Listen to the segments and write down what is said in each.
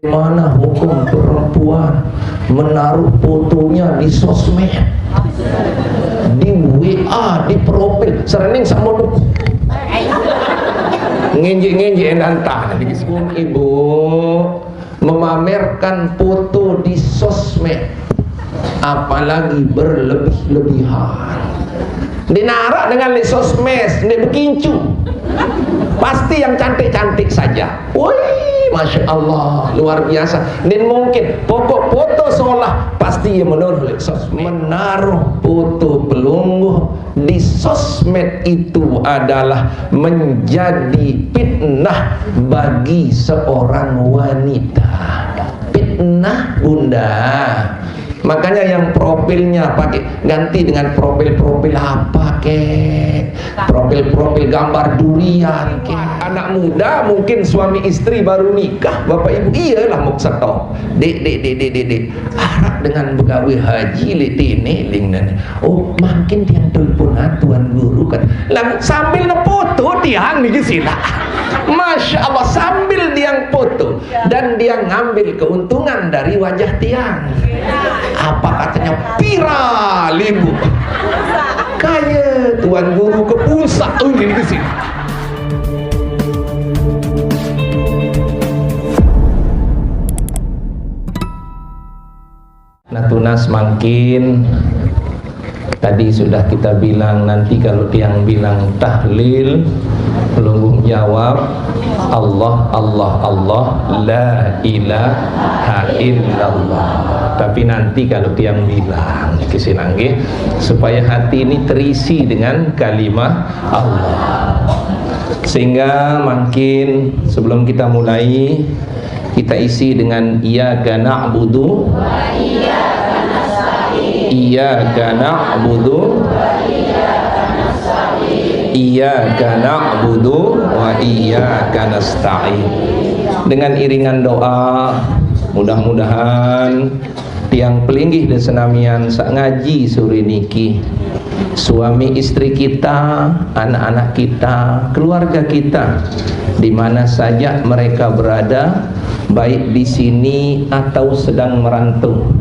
Mana hukum perempuan menaruh fotonya di sosmed, di WA, di profil, sering sama lu nginjek entah. Ibu memamerkan foto di sosmed, apalagi berlebih-lebihan, dinarak dengan di sosmed, dia berkincu, pasti yang cantik-cantik saja. Wih, Masya Allah, luar biasa. Dan mungkin pokok foto seolah pasti yang menaruh foto pelungguh di sosmed itu adalah menjadi fitnah bagi seorang wanita. Fitnah, Bunda. Makanya yang profilnya pakai ganti dengan profil-profil apa kek, profil-profil gambar durian kek. Anak muda mungkin suami istri baru nikah, bapak ibu iyalah mau setok dek harap dengan begawe haji litine lingnan. Oh makin tiang telepon tuan guru kan lang sambil ngefoto tiang nih sila. Masya Allah, sambil dia foto dan dia ngambil keuntungan dari wajah tiang. Apa katanya? Viral ibu. Kaya tuan guru ke pusat ini di sini. Natunas makin tadi sudah kita bilang, nanti kalau tiang bilang tahlil pelungguh jawab Allah Allah Allah la ilaha illallah. Tapi nanti kalau tiang bilang kesinangge supaya hati ini terisi dengan kalimat Allah, sehingga makin sebelum kita mulai kita isi dengan iyyaka na'budu wa iyyaka nasta'in. Iyyaka na'budu wa iyyaka nasta'in. Iyyaka na'budu wa iyyaka nasta'in. Dengan iringan doa, mudah-mudahan tiang pelinggih dan senamian sak ngaji sore niki, suami istri kita, anak-anak kita, keluarga kita, di mana saja mereka berada, baik di sini atau sedang merantau.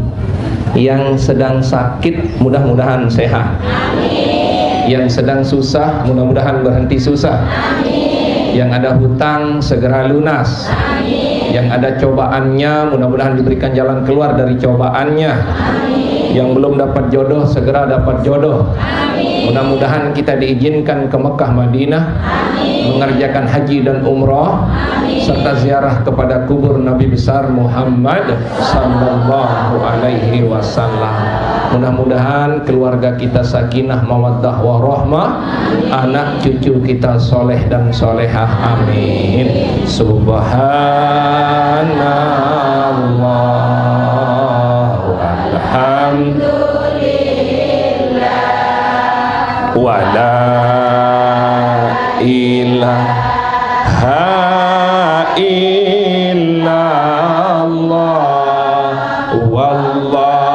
Yang sedang sakit mudah-mudahan sehat. Amin. Yang sedang susah mudah-mudahan berhenti susah. Amin. Yang ada hutang segera lunas. Amin. Yang ada cobaannya mudah-mudahan diberikan jalan keluar dari cobaannya. Amin. Yang belum dapat jodoh segera dapat jodoh. Amin. Mudah-mudahan kita diizinkan ke Mekah Madinah. Amin. Mengerjakan haji dan umrah. Amin. Serta ziarah kepada kubur Nabi besar Muhammad sallallahu alaihi wasallam. Mudah-mudahan keluarga kita sakinah mawaddah warahmah, anak cucu kita soleh dan solehah. Amin. Subhanallah walhamdulillah wa la ilaha illallah wallahu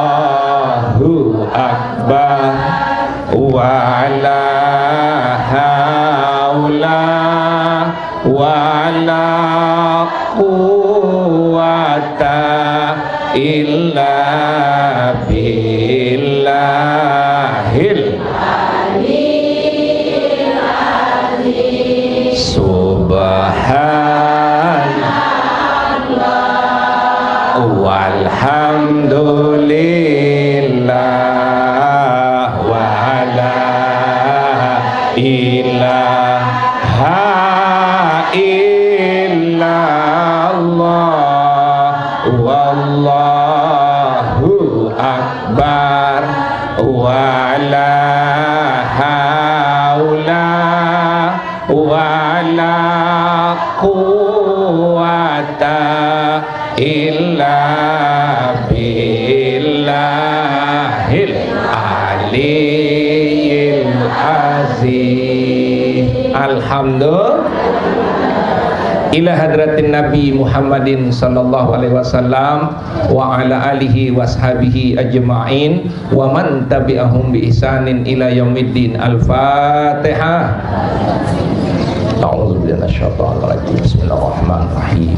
akbar wa la haula wa la quwwata illa billahil aliyyil azim. Subhanallah walhamdulillah wa la ilaha illallah wallahu akbar wa la haula wa la quwwata illa billahil aliyyil azim. Alhamdulillah. Ila hadratin Nabi Muhammadin sallallahu alaihi wasallam wa ala alihi washabihi ajma'in wa man tabi'ahum bi ihsanin ila yaumiddin. Al-Fatihah. A'udzu billahi minasyaitonir rajim. Bismillahirrahmanirrahim.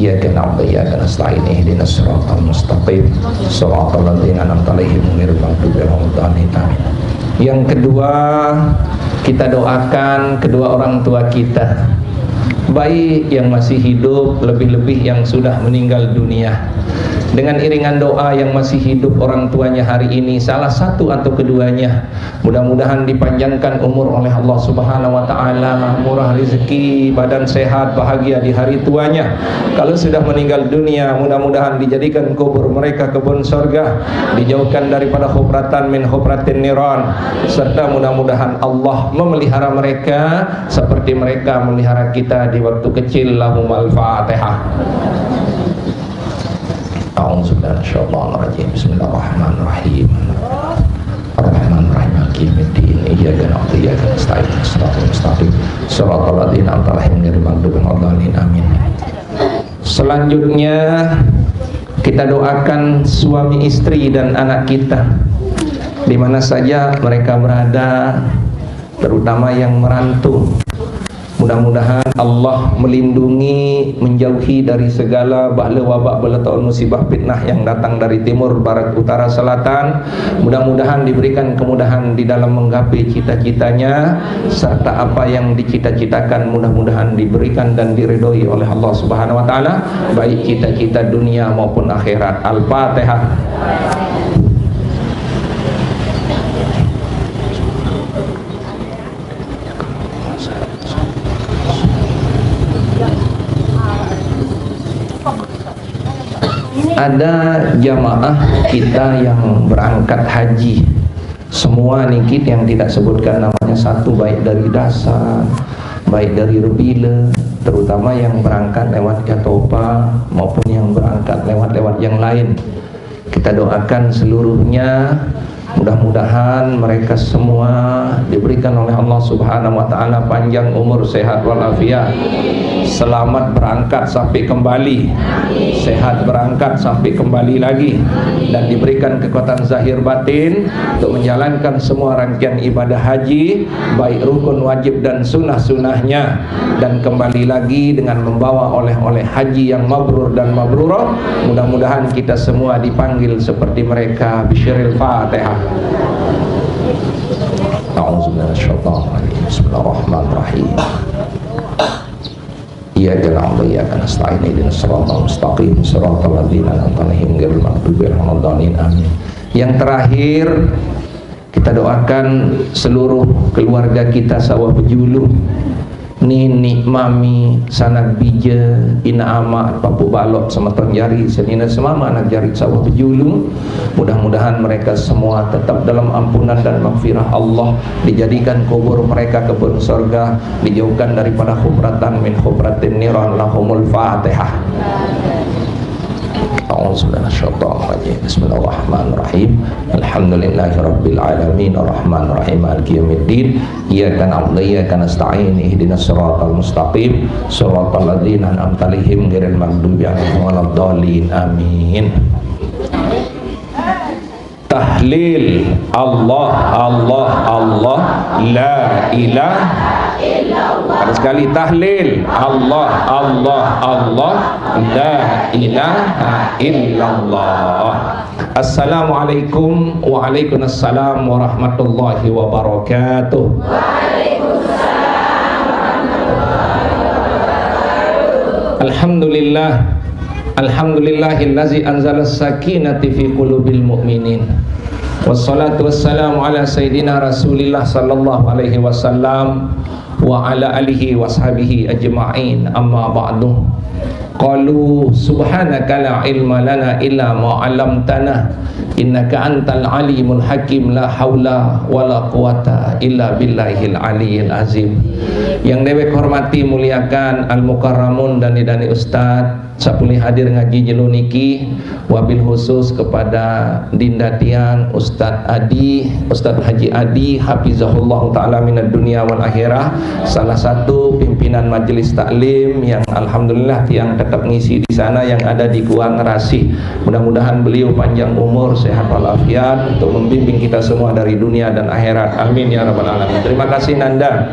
iyyaka na'budu wa iyyaka nasta'in ihdinas siratal mustaqim siratal ladzina an'amta 'alaihim ghairil maghdubi 'alaihim waladdallin. Yang kedua, kita doakan kedua orang tua kita, baik yang masih hidup, lebih-lebih yang sudah meninggal dunia. Dengan iringan doa yang masih hidup orang tuanya hari ini, salah satu atau keduanya, mudah-mudahan dipanjangkan umur oleh Allah Subhanahu wa taala, murah rezeki, badan sehat, bahagia di hari tuanya. Kalau sudah meninggal dunia, mudah-mudahan dijadikan kubur mereka kebun surga, dijauhkan daripada khubratan min khubratin niran, serta mudah-mudahan Allah memelihara mereka seperti mereka memelihara kita di waktu kecil. Lahumul Fatihah. A'udzubillahi Bismillahirrahmanirrahim. Ar-Rahmanir-Rahim. Maliki yaumiddin. Iyyaka na'budu wa iyyaka nasta'in. Shiratal mustaqim. Shiratal ladzina an'amta 'alaihim ghairil maghdubi 'alaihim. Amin. Selanjutnya kita doakan suami istri dan anak kita di mana saja mereka berada, terutama yang merantau. Mudah-mudahan Allah melindungi, menjauhi dari segala bahaya wabak, bala taun, musibah, fitnah yang datang dari timur, barat, utara, selatan. Mudah-mudahan diberikan kemudahan di dalam menggapai cita-citanya, serta apa yang dicita-citakan mudah-mudahan diberikan dan diridhoi oleh Allah Subhanahu wa taala, baik cita-cita dunia maupun akhirat. Al-Fatihah. Ada jamaah kita yang berangkat haji, semua nikit yang tidak sebutkan namanya satu, baik dari Dasar, baik dari Rebila, terutama yang berangkat lewat Katopa maupun yang berangkat lewat yang lain. Kita doakan seluruhnya, mudah-mudahan mereka semua diberikan oleh Allah Subhanahu wa taala panjang umur, sehat walafiat, selamat berangkat sampai kembali, sehat berangkat sampai kembali lagi, dan diberikan kekuatan zahir batin untuk menjalankan semua rangkaian ibadah haji, baik rukun, wajib dan sunnah-sunnahnya, dan kembali lagi dengan membawa oleh-oleh haji yang mabrur dan mabrurah. Mudah-mudahan kita semua dipanggil seperti mereka. Bisyiril Fatihah. Bismillahirrahmanirrahim. Iyyaka na'budu wa iyyaka nasta'in ihdinas siratal mustaqim siratal ladzina an'amta 'alaihim ghairil maghdubi 'alaihim waladdallin. Amin. Yang terakhir, kita doakan seluruh keluarga kita sawah pejulu, nini, mami, sanak bija, ina amat, papu balok, semeton jari, senina semama anak jari sawah pejulu. Mudah-mudahan mereka semua tetap dalam ampunan dan maghfirah Allah, dijadikan kubur mereka kebun surga, dijauhkan daripada khubratan min khubratin niran. Lahumul Fatihah. Bismillahirrahmanirrahim. Alhamdulillahirabbil alamin arrahmanirrahim maliki yaumiddin iyyaka na'budu wa iyyaka nasta'in ihdinas siratal mustaqim siratal ladzina an'amta 'alaihim ghairil maghdubi 'alaihim waladdallin. Amin. Tahlil Allah Allah Allah la ilaha illallah. Ada sekali tahlil Allah Allah Allah la ilaha illallah. Assalamualaikum waalaikumsalam warahmatullahi wabarakatuh. Waalaikumsalam warahmatullahi wabarakatuh. Alhamdulillah. Alhamdulillahillazi anzalas sakinati fi qulubil mu'minin. Wassalatu wassalamu ala sayyidina Rasulillah sallallahu alaihi wasallam wa ala alihi washabihi ajma'in. Amma ba'du. Qalu subhanaka la ilma lana illa ma 'allamtana innaka antal alimul hakim. La haula wala quwata illa billahil aliyil azim. Yang dewek hormati muliakan al mukarramun dan didani ustaz sapuli hadir ngaji jeluniki, wabil khusus kepada Dinda Tiang, Ustadz Adi, Ustadz Haji Adi, hafizahullah ta'ala minad dunia wal akhirah, salah satu pimpinan majelis taklim yang alhamdulillah Tiang tetap ngisi di sana yang ada di Gua Ngerasi. Mudah-mudahan beliau panjang umur, sehat walafiat untuk membimbing kita semua dari dunia dan akhirat. Amin ya rabbal alamin. Terima kasih Nanda.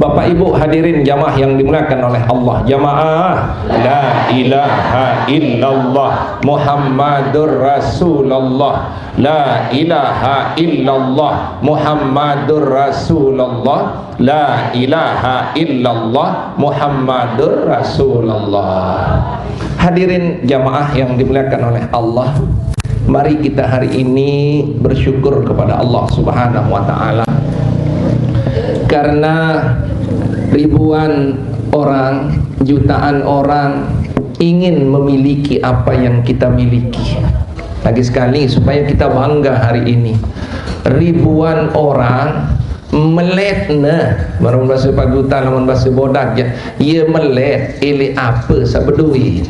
Bapak Ibu hadirin jamaah yang dimuliakan oleh Allah, jamaah la ilaha illallah Muhammadur Rasulullah, la ilaha illallah Muhammadur Rasulullah, la ilaha illallah Muhammadur Rasulullah. Hadirin jamaah yang dimuliakan oleh Allah, mari kita hari ini bersyukur kepada Allah Subhanahu wa taala karena ribuan orang, jutaan orang ingin memiliki apa yang kita miliki. Lagi sekali supaya kita bangga hari ini, ribuan orang meletna marun bahasa pagutan lamun bahasa bodak ya, ia melet ili apa sabeduit.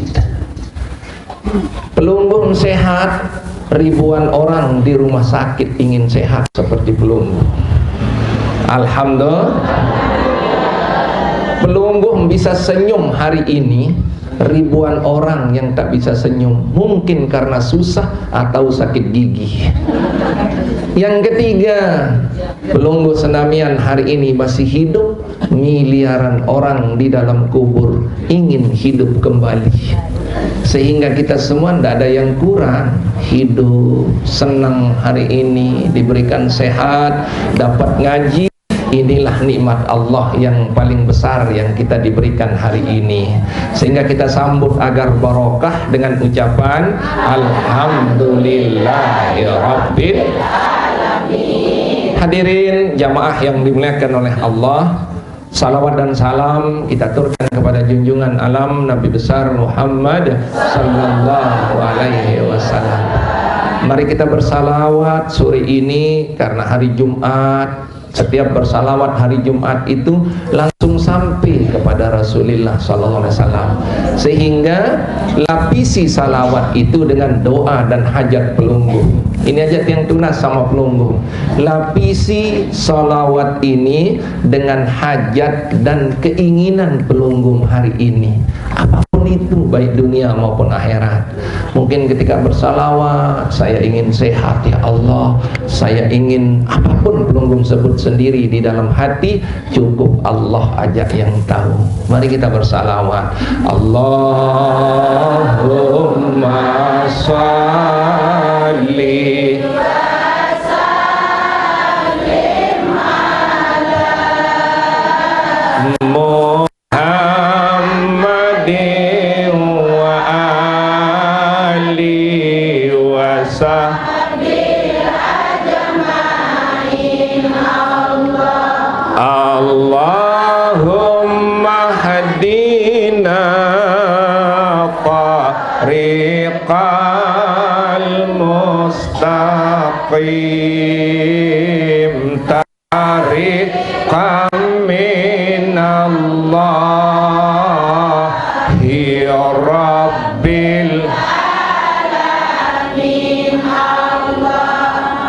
Pelunggung sehat, ribuan orang di rumah sakit ingin sehat seperti pelunggung. Alhamdulillah. Pelunggung bisa senyum hari ini, ribuan orang yang tak bisa senyum, mungkin karena susah atau sakit gigi. Yang ketiga, pelunggu senamian hari ini masih hidup, miliaran orang di dalam kubur ingin hidup kembali. Sehingga kita semua tidak ada yang kurang, hidup senang hari ini, diberikan sehat, dapat ngaji. Inilah nikmat Allah yang paling besar yang kita diberikan hari ini, sehingga kita sambut agar barokah dengan ucapan Alhamdulillahirabbil alamin. Hadirin jamaah yang dimuliakan oleh Allah, salawat dan salam kita aturkan kepada junjungan alam Nabi besar Muhammad sallallahu alaihi wasallam. Mari kita bersalawat sore ini karena hari Jumat. Setiap bersalawat hari Jumat itu langsung sampai kepada Rasulullah sallallahu alaihi wasallam, sehingga lapisi salawat itu dengan doa dan hajat pelunggung. Ini hajat yang tunas sama pelunggung. Lapisi salawat ini dengan hajat dan keinginan pelunggung hari ini, apapun itu, baik dunia maupun akhirat. Mungkin ketika bersalawat, saya ingin sehat ya Allah, saya ingin apapun pelunggung sebut sendiri di dalam hati, cukup Allah aja yang tahu. Mari kita bersalawat. Allahumma shalli wa sallim ala Muhammadin wa alihi wa sahbihi ajma'in. Allahumma hadina tariqal mustaqim, tariqam minallahi rabbil alamin.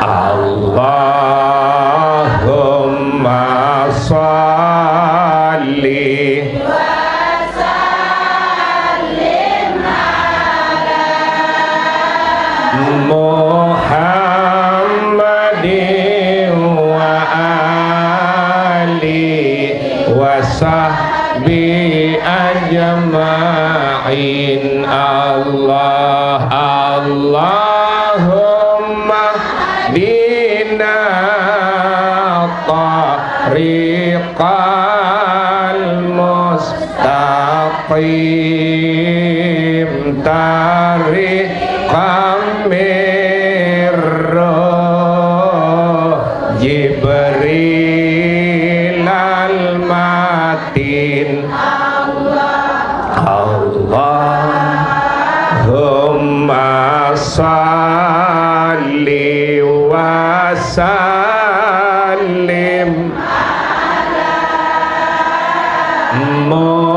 Allahumma shalli wa sallim ala Muhammadin wa alihi wa sahbihi ajma'in. Allahumma bina tariqal mustaqim, tariqam mirro Jibril al-matin. Allahumma salli wa sallim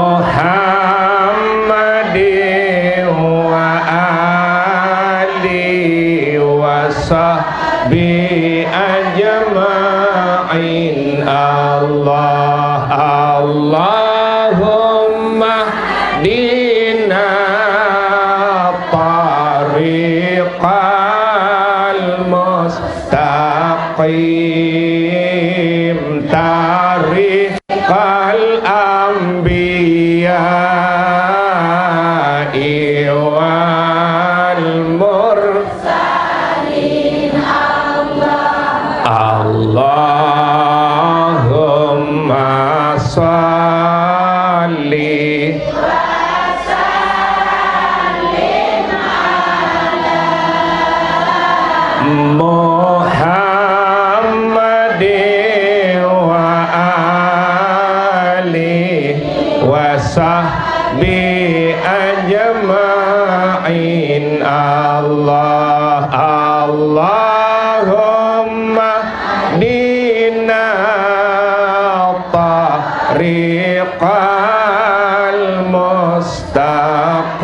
Muhammadin wa alihi wa sahbihi ajma'in. Allahumma dina tariqal mustaqim, tariqal sahbi ajma'in. Allah Allahumma dina tariqal mustaqim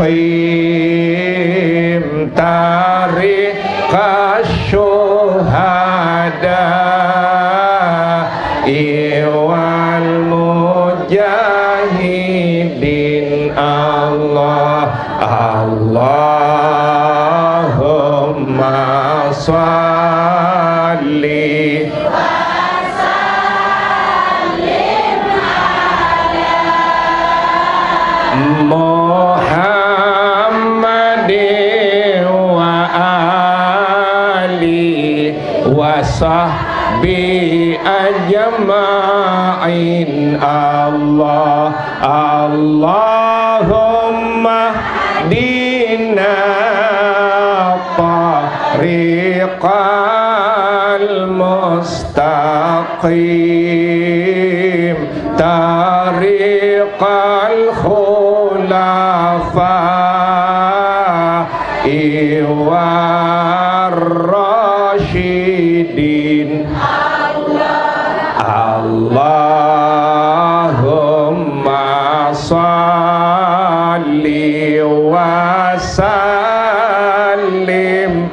tariqash syuhada wal mujahidin. Allah Allahumma shalli Muhammadin wa ali wa sahbi ajma'in. Allah Allahumma dina tariqal mustaqim tariqal khulafa'i war rasyidin. Allahumma salli wa sallim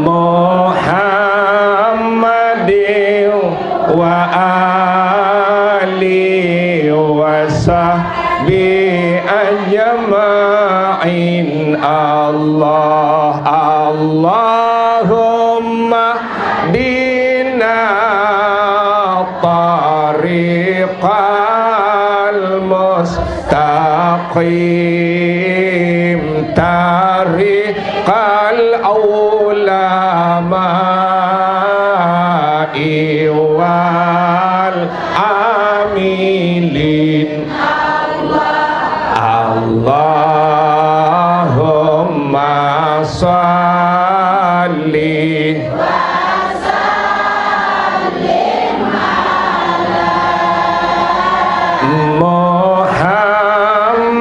Muhammadin wa ali wa sahbi ajma'in. Allah Allahumma dina tariqal mustaqim tariqal ulama'i wal amilin. Allahumma salli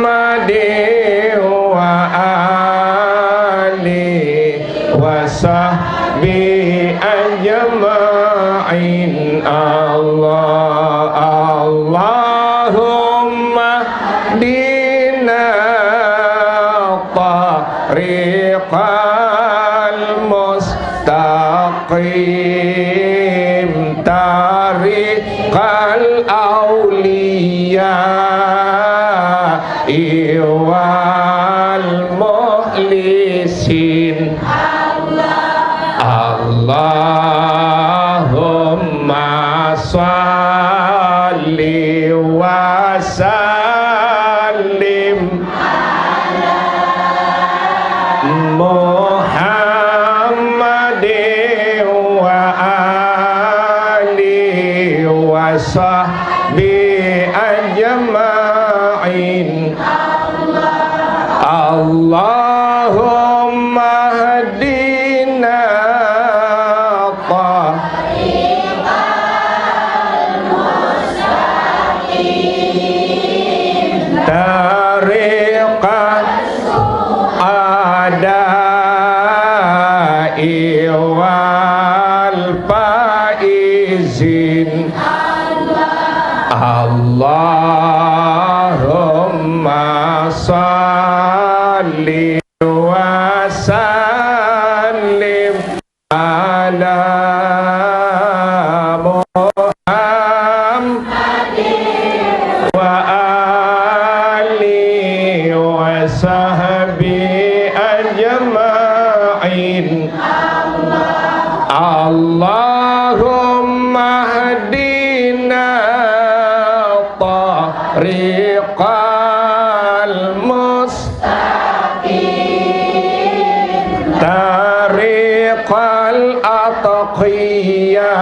Muhammadin wa ali wa sahbi ajma'in. Allah Allahumma dina tariqal mustaqim tariqal awliya wal mukhlisin. Allahumma salli wa sallim Muhammadin wa ali wa sahbi ajma'in. Allahumma hadina tariqat adai wal faizin. Allahumma salli wa sallim ala Muhammadin wa ali wa sahbi ajma'in. Allahumma hadina tariqal mustaqim tariqal atqiya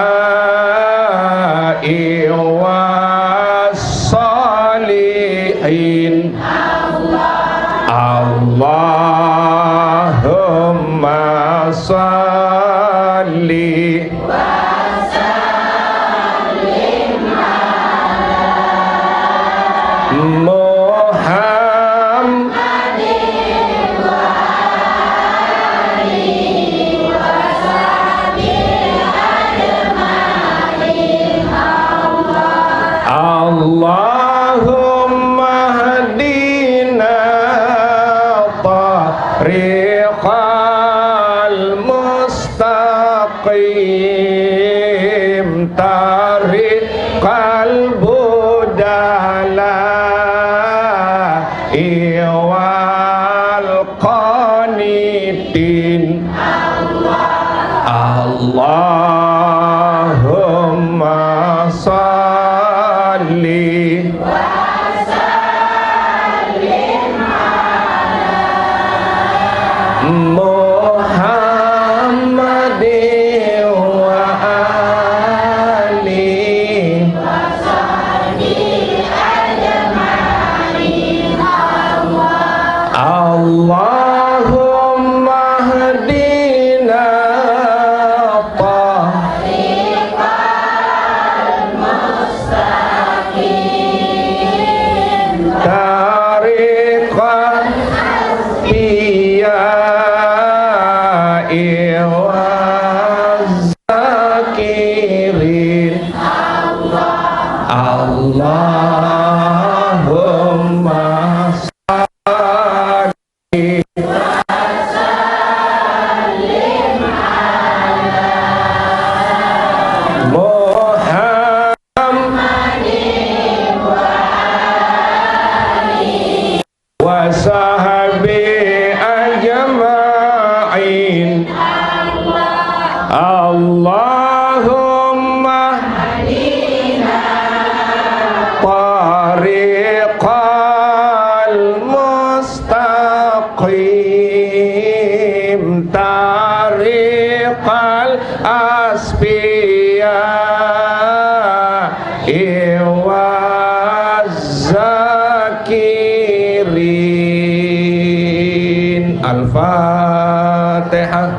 was-salihin. Allahumma salli wa sallim ala Allahumma hadina tariqal mustaqim tariqal budala iwal qanitin Allahumma salli Muhammadin wa ali Allahumma hadina tariqan piyai wa zakirin Allahumma salli wa sahbi ajma'in Allahumma tariqal mustaqim tariqal asfiya wa zakirin Al-Fatihah.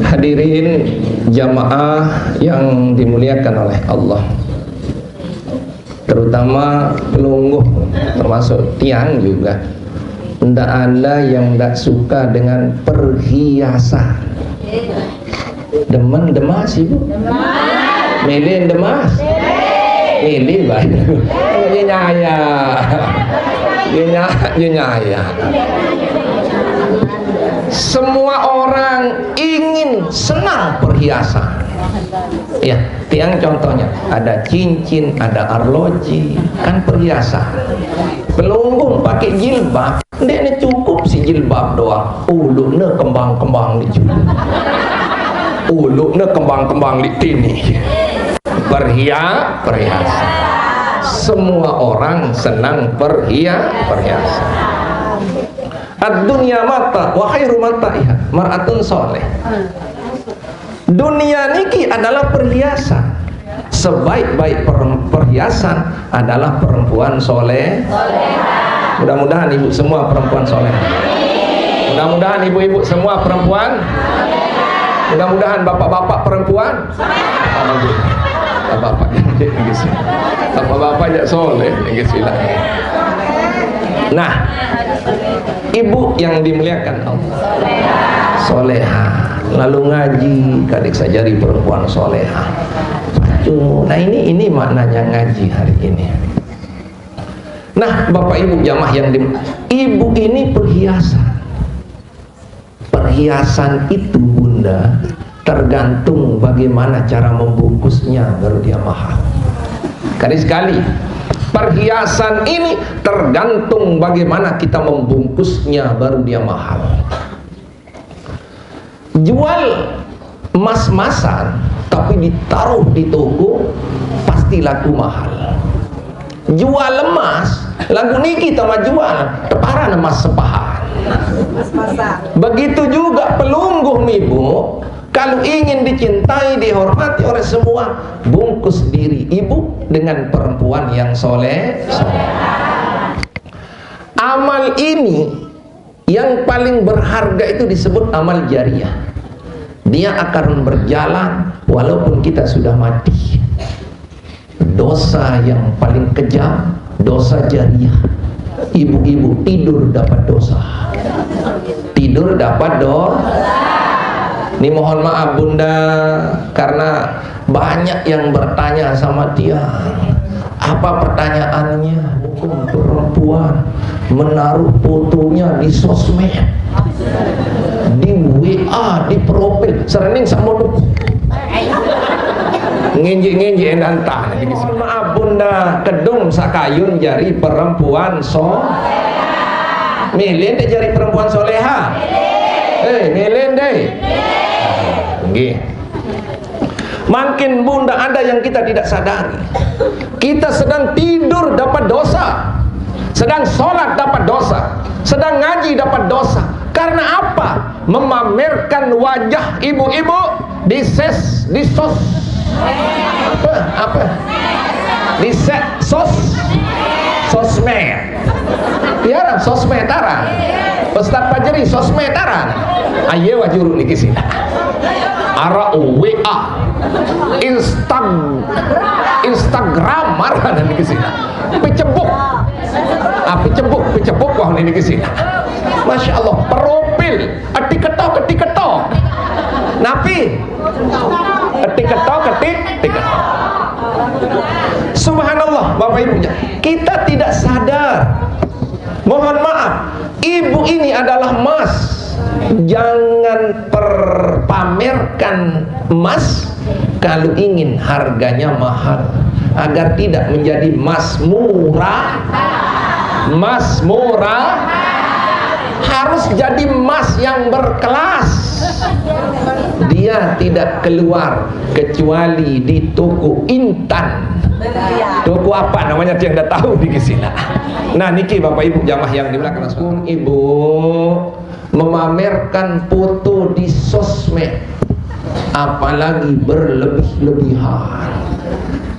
Hadirin jamaah yang dimuliakan oleh Allah, terutama pelungguh termasuk tiang juga. Ndak ada yang ndak suka dengan perhiasan. Demen demas ibu? Milih demas? Milih baik. Nyaya. Nyaya. Semua orang ingin senang perhiasan. Ya, tiang contohnya ada cincin, ada arloji, kan perhiasan. Pelunggung pakai jilbab, dia cukup si jilbab doang. Uluknya kembang-kembang di julu, uluknya kembang-kembang di tini. Perhiasan. Semua orang senang perhiasan. Ad-dunya mata wa khairu mataiha mar'atun soleh. Dunia niki adalah perhiasan. Sebaik-baik perhiasan adalah perempuan soleh. Mudah-mudahan ibu semua perempuan soleh. Mudah-mudahan ibu-ibu semua perempuan. Mudah-mudahan bapak-bapak perempuan. Bapak-bapak bapak-bapak soleh. Nah, ibu yang dimuliakan Allah, soleha, lalu ngaji, kadik sajari perempuan soleha. Nah ini maknanya ngaji hari ini. Nah bapak ibu jamaah yang ibu ini perhiasan. Perhiasan itu bunda tergantung bagaimana cara membungkusnya baru dia mahal. Sekali perhiasan ini tergantung bagaimana kita membungkusnya baru dia mahal. Jual emas-emasan tapi ditaruh di toko pasti laku mahal. Jual emas lagu niki sama jual teparan emas sepahan. Begitu juga pelungguh ibu, kalau ingin dicintai, dihormati oleh semua, bungkus diri ibu dengan perempuan yang soleh. Amal ini Yang paling berharga itu disebut amal jariah. Dia akan berjalan walaupun kita sudah mati. Dosa yang paling kejam, dosa jariah. Ibu-ibu tidur dapat dosa. Tidur dapat dosa. Ini mohon maaf bunda, karena banyak yang bertanya sama dia. Apa pertanyaannya? Hukum perempuan menaruh fotonya di sosmed, di WA, di profil, sering sama lu nginjik-nginjik entah. Mohon maaf bunda, kedung sakayun jari perempuan milih deh jari perempuan soleha. Milih deh. Makin bunda ada yang kita tidak sadari. Kita sedang tidur dapat dosa, sedang sholat dapat dosa, sedang ngaji dapat dosa. Karena apa? Memamerkan wajah ibu-ibu di sosmed. Ya, sosmed taran. Ustaz Fajri sosmed taran. Ayo wajuru niki sini. Ara WA, Instagram marah niki sini. Picebuk wah niki sini. Masya Allah, profil ketik ketok. Napi ketik ketok. Subhanallah, Bapak Ibu, kita tidak sadar. Mohon maaf, ibu ini adalah emas. Jangan pamerkan emas kalau ingin harganya mahal, agar tidak menjadi emas murah. Harus jadi emas yang berkelas. Dia tidak keluar kecuali di toko intan. Toko apa namanya dia tidak tahu di sini. Nah niki Bapak Ibu jamaah yang dimuliakan Allah, ibu memamerkan foto di sosmed, apalagi berlebih-lebihan.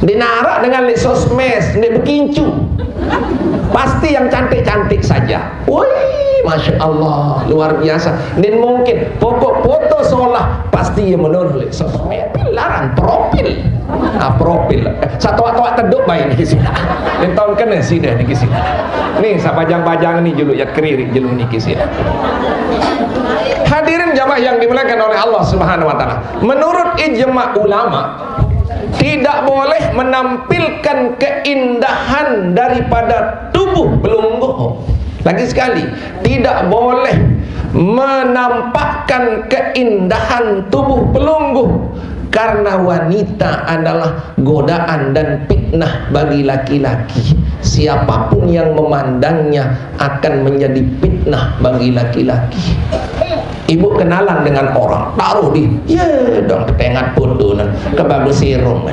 Dinarak dengan sosmed, ini bekincu. Pasti yang cantik-cantik saja. Wih, Masya Allah, luar biasa. Dan mungkin pokok foto seolah pasti yang menurut sosmed. Larang profil. Profil. Satu teduk baik di sini. Dan tahun kena sini di sini. Nih, sapajang-pajang ini julu ya keririk julu niki sini. Hadirin jamaah yang dimuliakan oleh Allah Subhanahu wa taala. Menurut ijma ulama, tidak boleh menampilkan keindahan daripada tubuh belunggu. Lagi sekali, tidak boleh menampakkan keindahan tubuh belunggu, karena wanita adalah godaan dan fitnah bagi laki-laki. Siapapun yang memandangnya akan menjadi fitnah bagi laki-laki. Ibu kenalan dengan orang, taruh di dong ketengat foto nan kebagus serong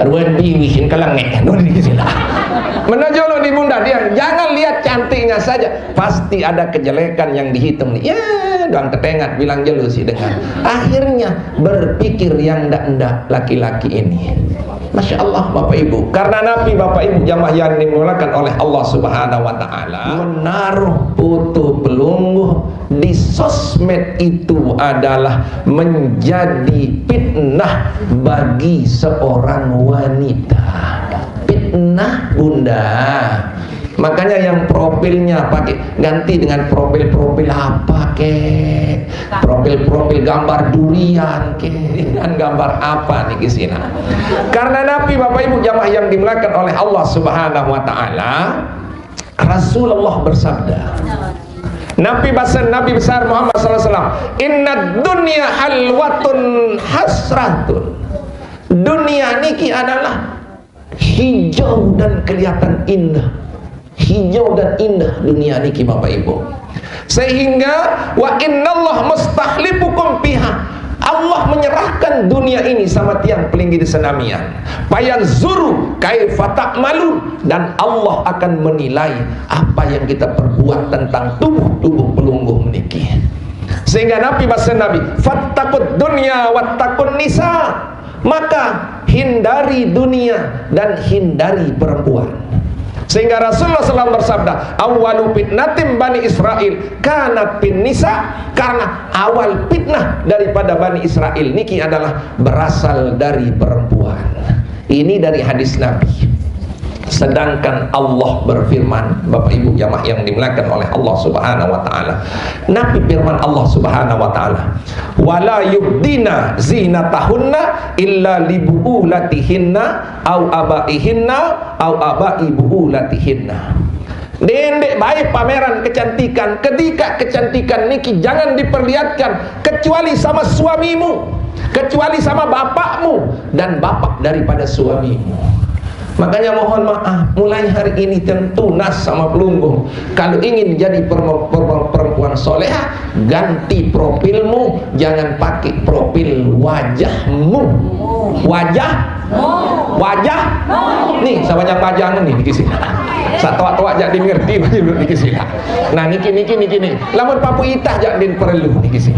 ruan biwihin kelengek menajolo di bunda dia, jangan lihat cantiknya saja, pasti ada kejelekan yang dihitung nih. Dong ketengat bilang jelu sih dengan akhirnya berpikir yang ndak laki-laki ini. Masya Allah Bapak Ibu, karena Nabi Bapak Ibu jamaah yang dimuliakan oleh Allah Subhanahu wa taala, menaruh foto belunggu di sosmed itu adalah menjadi fitnah bagi seorang wanita. Fitnah bunda. Makanya yang profilnya pakai ganti dengan profil apa kek? Profil gambar durian kek? Dengan gambar apa nih kesini? Karena Nabi Bapak Ibu jamaah yang dimuliakan oleh Allah Subhanahu wa taala, Rasulullah bersabda, Nabi besar Muhammad SAW, inna dunya halwatun hasratun. Dunia niki adalah hijau dan kelihatan indah. Hijau dan indah dunia niki Bapak Ibu. Sehingga wa innallah mustahlifukum fiha. Allah menyerahkan dunia ini sama tiang pelinggi senamian. Fayanzuru kaifa ta'malun, dan Allah akan menilai apa yang kita perbuat tentang tubuh pelungguh niki. Sehingga Nabi fattaqud dunya wattaqun nisa. Maka hindari dunia dan hindari perempuan. Sehingga Rasulullah SAW bersabda, awalu fitnatim Bani Israel kanat bin nisa, karena awal fitnah daripada Bani Israel niki adalah berasal dari perempuan. Ini dari hadis Nabi. Sedangkan Allah berfirman, Bapak Ibu jamaah yang dimuliakan oleh Allah Subhanahu wa taala. Nabi firman Allah Subhanahu wa taala, "Wala yubdina zinatahunna illa li buulatihinna au abaihinna au abai buulatihinna." Dendek baik pameran kecantikan, ketika kecantikan niki jangan diperlihatkan kecuali sama suamimu, kecuali sama bapakmu dan bapak daripada suamimu. Makanya mohon maaf, mulai hari ini tunas sama pelunggung. Kalau ingin jadi perempuan soleha, ganti profilmu, jangan pakai profil wajahmu. Wajah nih sebanyak wajah nih dikisi satu-satu jadi ngerti dulu dikisi. Nah niki lamun papu itah jadi perlu dikisi.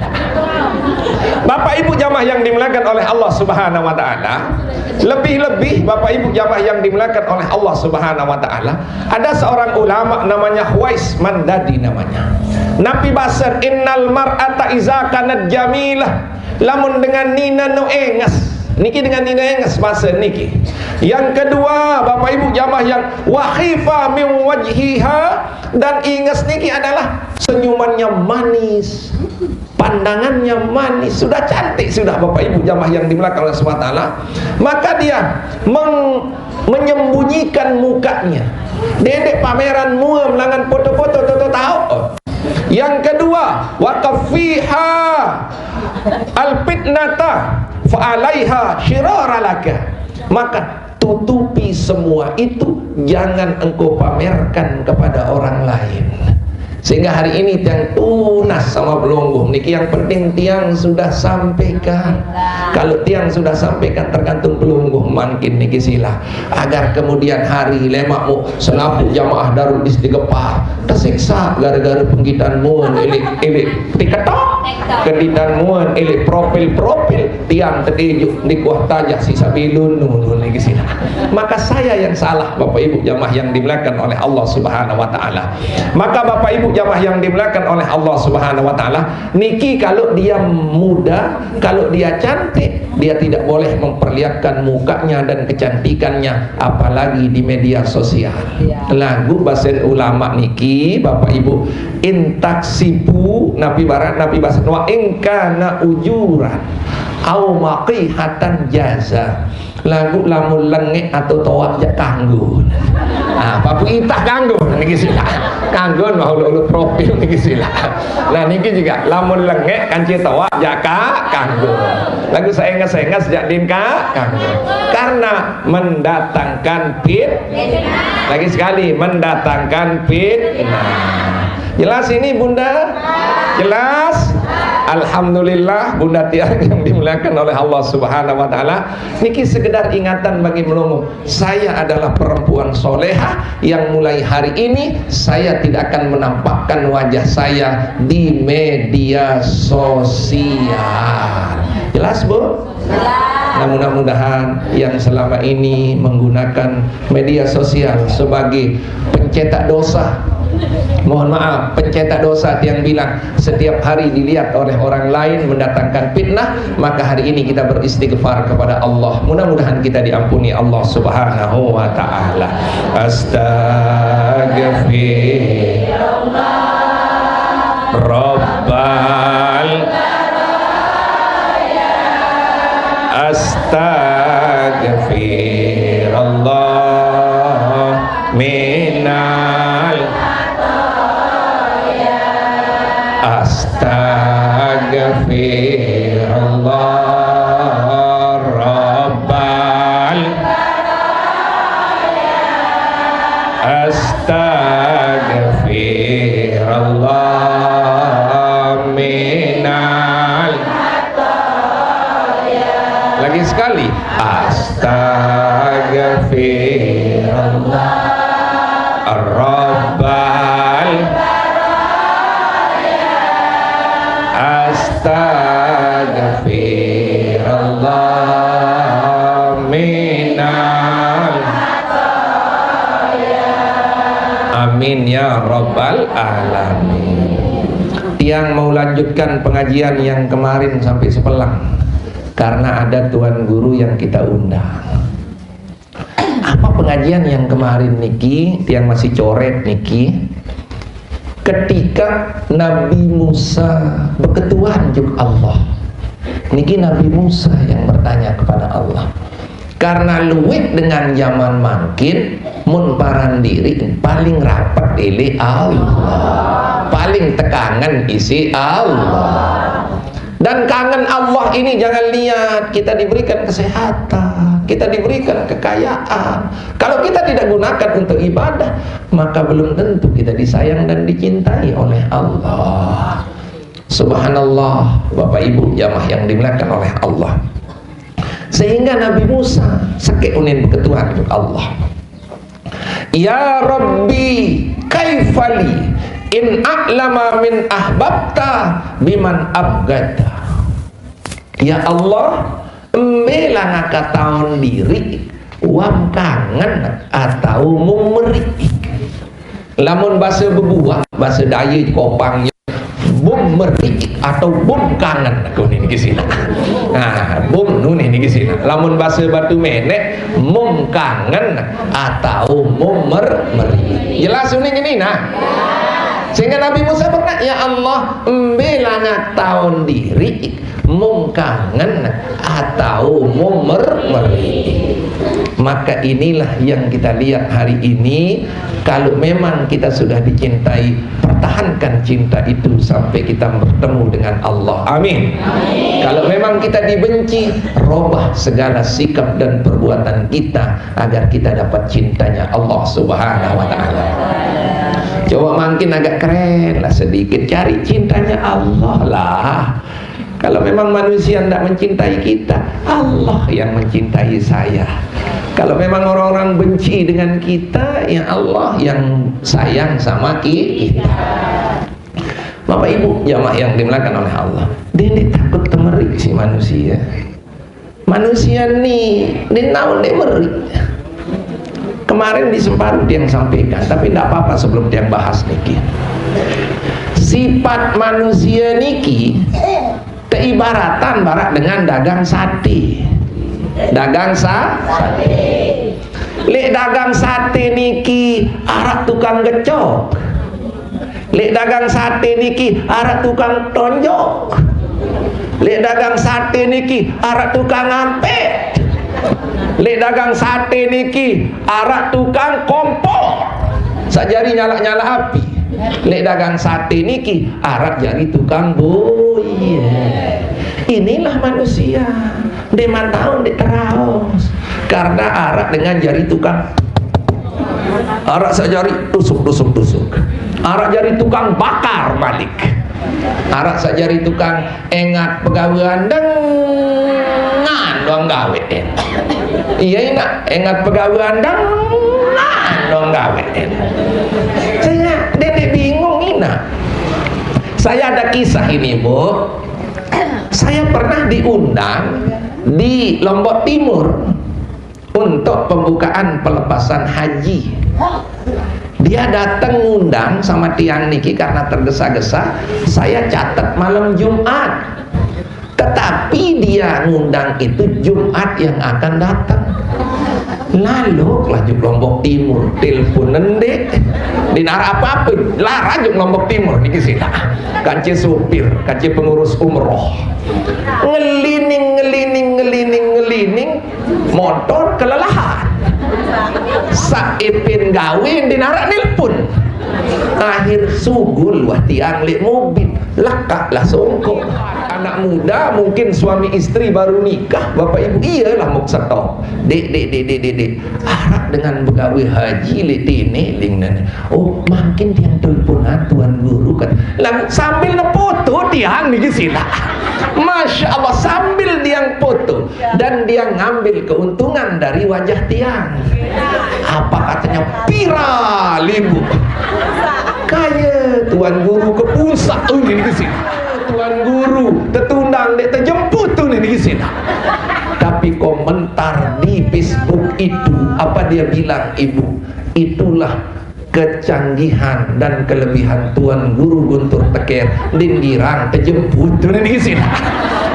Bapak Ibu jamaah yang dimuliakan oleh Allah Subhanahu wa taala, lebih-lebih Bapak Ibu jamaah yang dimuliakan oleh Allah Subhanahu wa taala, ada seorang ulama namanya Huwais Mandadi namanya. Nabi basar innal mar'ata iza kanat jamilah, lamun dengan nina no engas. Niki dengan nina engas bahasa niki. Yang kedua Bapak Ibu jamaah yang wahifa min wajhiha, dan ingas niki adalah senyumannya manis, pandangannya manis, sudah cantik sudah Bapak Ibu jamaah yang dimuliakan oleh SWT, maka dia menyembunyikan mukanya. Dedek pameran mua melangan foto-foto tahu. Yang kedua waqafiha alfitnata fa'alaiha syiraralaka, maka tutupi semua itu, jangan engkau pamerkan kepada orang lain. Sehingga hari ini tiang tunas sama belungguh niki, yang penting tiang sudah sampaikan. Kalau tiang sudah sampaikan tergantung belungguh makin niki sila, agar kemudian hari lemakmu senaput jamaah Darul Istighfar tersiksa gara-gara penggitan muan ilik tiketok keditan muan ilik profil tiang terdijuk di kuah tajah sisa bilun niki sila. Maka saya yang salah Bapak Ibu jamaah yang dimuliakan oleh Allah Subhanahu wa taala. Maka Bapak Ibu jamaah yang dimuliakan oleh Allah Subhanahu wa taala, niki kalau dia muda, kalau dia cantik, dia tidak boleh memperlihatkan mukanya dan kecantikannya apalagi di media sosial. Lagu bahasa ulama niki Bapak Ibu, intaksibu Nabi bahasa wa ingkana ujuran au maqihatan jaza. Lagu lamun lengek atau toak jak kanggo. Ah, papu itah kanggo niki sila. Kanggo mau profil niki sila. Lah niki juga lamun lengek kanci toak jak kanggo. Lagu saengas-engas jak dinka kanggo. Karena mendatangkan fitnah. Lagi sekali mendatangkan fitnah. Jelas ini Bunda? Jelas? Alhamdulillah Bunda tiang yang dimuliakan oleh Allah Subhanahu wa taala. Niki sekedar ingatan bagi melongo. Saya adalah perempuan soleha yang mulai hari ini saya tidak akan menampakkan wajah saya di media sosial. Jelas Bu? Nah, mudah-mudahan yang selama ini menggunakan media sosial sebagai pencetak dosa, mohon maaf, pencetak dosa yang bilang setiap hari dilihat oleh orang lain mendatangkan fitnah, maka hari ini kita beristighfar kepada Allah. Mudah-mudahan kita diampuni Allah Subhanahu wa taala. Astaghfirullah Rabbal Astaghfirullah minal Astaghfirullah Rabbal Astaghfirullah minal. Lagi sekali Astaghfirullah Rabbal Astaghfirullah minal. Amin ya rabbal alamin. Yang mau lanjutkan pengajian yang kemarin sampai sepelang, karena ada tuan guru yang kita undang. Apa pengajian yang kemarin niki? Tiang masih coret niki. Ketika Nabi Musa berketuan juk Allah, niki Nabi Musa yang bertanya kepada Allah. Karena luwih dengan zaman makin mun paran diri paling rapat ili Allah, paling tekangan isi Allah. Dan kangen Allah ini jangan lihat kita diberikan kesehatan, kita diberikan kekayaan. Kalau kita tidak gunakan untuk ibadah, maka belum tentu kita disayang dan dicintai oleh Allah. Subhanallah, Bapak Ibu jamaah yang dimuliakan oleh Allah. Sehingga Nabi Musa sakit unin ketuhan untuk Allah. Ya Rabbi kaifali in a'lama min ahbabta biman abgada. Ya Allah, embela ngaka tahun diri wam kangen atau memberi. Lamun bahasa bebuah, bahasa daya kopangnya bum meri atau bum kangen aku ini ke sini. Nah, bum nu ini ke sini. Lamun bahasa batu menek mum kangen atau mum meri. Jelas ini nah. Sehingga Nabi Musa berkata, ya Allah, embela tahun diri mum kangen atau mum meri. Maka inilah yang kita lihat hari ini. Kalau memang kita sudah dicintai, pertahankan cinta itu sampai kita bertemu dengan Allah. Amin. Amin. Kalau memang kita dibenci, robah segala sikap dan perbuatan kita agar kita dapat cintanya Allah Subhanahu wa ta'ala. Coba makin agak keren lah sedikit, cari cintanya Allah lah. Kalau memang manusia tidak mencintai kita, Allah yang mencintai saya. Kalau memang orang-orang benci dengan kita, ya Allah yang sayang sama kita. Bapak Ibu jamaah yang dimuliakan oleh Allah, dia takut temerik si manusia. Manusia nih, dia naon dia merik. Kemarin di Semparu dia yang sampaikan, tapi tidak apa-apa sebelum dia bahas niki. Sifat manusia niki keibaratan barak dengan dagang sate. Dagang sate. Lek dagang sate niki arak tukang gecok. Lek dagang sate niki arak tukang tonjok. Lek dagang sate niki arak tukang ngampet. Lek dagang sate niki arak tukang kompor. Sajari nyala-nyala api. Lek dagang sate niki arak jadi tukang boye. Inilah manusia. Dia mantau dia teraus karena arak dengan jari tukang. Arak sajari tusuk. Arak jari tukang bakar balik. Arak sajari tukang engat pegawaian dengan dong gawe. Iya nak engat pegawaian dengan dong gawe. Saya dedek bingung ina. Saya ada kisah ini Bu. Saya pernah diundang di Lombok Timur untuk pembukaan pelepasan haji. Dia datang ngundang sama tiang niki karena tergesa-gesa. Saya catat malam Jumat. Tetapi dia ngundang itu Jumat yang akan datang. Lalu lanjut Lombok Timur, telepon nendek dinar apa lah lanjut Lombok Timur niki sih kanci supir, kanci pengurus umroh ngelining motor kelelahan saipin gawin dinar nelpon akhir sugul wah tiang lek mobil lakak lah songkok. Anak muda mungkin suami istri baru nikah, bapak ibu iyalah mau setop dek harap dengan pegawai haji letene dengan oh makin tiang teleponan tuan guru kan lalu sambil ngefoto tiang nih sila Masya Allah sambil dia foto dan dia ngambil keuntungan dari wajah tiang. Apa katanya viral ibu kaya tuan guru kepusak ini di sini. Tuan guru tetundang dek terjemput tuh nih di sini. Tapi komentar di Facebook itu apa dia bilang ibu? Itulah kecanggihan dan kelebihan Tuan Guru Guntur Teker dindirang terjemput tuh nih sih.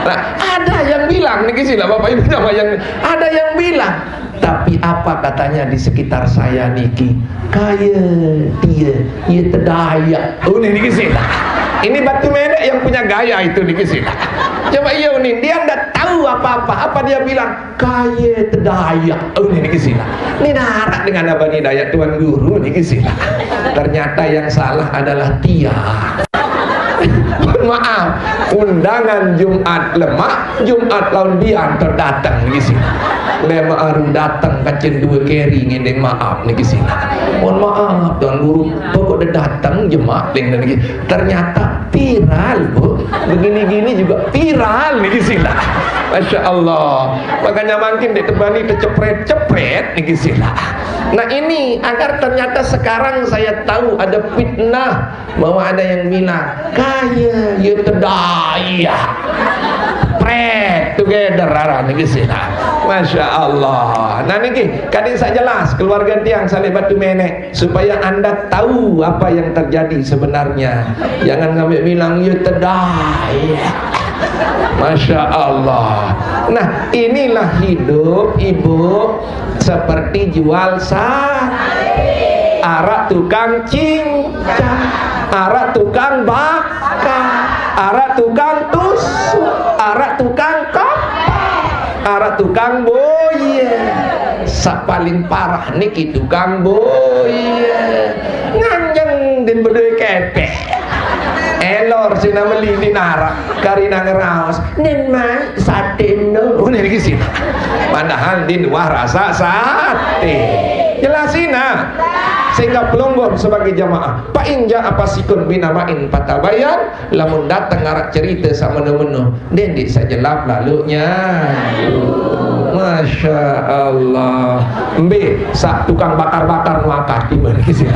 Nah, ada yang bilang nih sih Bapak Ibu sama yang ada yang bilang, tapi apa katanya di sekitar saya niki, kaya dia terdayak. Oh nih sih. Ini Batu Menek yang punya gaya itu nih sih. Coba iya nih, dia enggak tahu apa-apa. Apa dia bilang? Kaya terdayak. Oh nih sih. Ini narak dengan apa nih Dayak Tuan Guru nih sih. Ternyata yang salah adalah dia. Maaf, undangan Jumat lemak, Jumat laun bian terdatang nih sih. Lema aru datang kacen dua keri ngedeng maaf nih sih. Mohon maaf Tuan Guru, pokok udah datang jemaat dengan lagi. Ternyata viral bu, begini-gini juga viral nih sih lah. Masya Allah. Makanya makin ditebani tercepret-cepret nih sih lah. Nah ini agar ternyata sekarang saya tahu ada fitnah bahwa ada yang bilang kaya ya terdaya pret together arah nih sih lah. Masya Allah. Nah niki kadang saya jelas keluarga tiang saleh Batu Menek supaya anda tahu apa yang terjadi sebenarnya. Jangan ngambil bilang ya terdaya. Masya Allah. Nah inilah hidup ibu seperti jual sate, arak tukang cincang, arak tukang bakar, arak tukang tusuk, arak tukang kopak, arak tukang boye. Sak paling parah niki tukang boye nganjeng din berdua kepek elor sina meli di narak karina ngeraos nen mai sate no ini sih padahal di luar rasa sate jelasina sehingga pelonggon sebagai jamaah Pak Inja apa sikun binamain patabayan lamun datang ngarak cerita sama menu dendik saja lap lalunya. Masya Allah. Mbe sak tukang bakar-bakar nuakar di mana sih?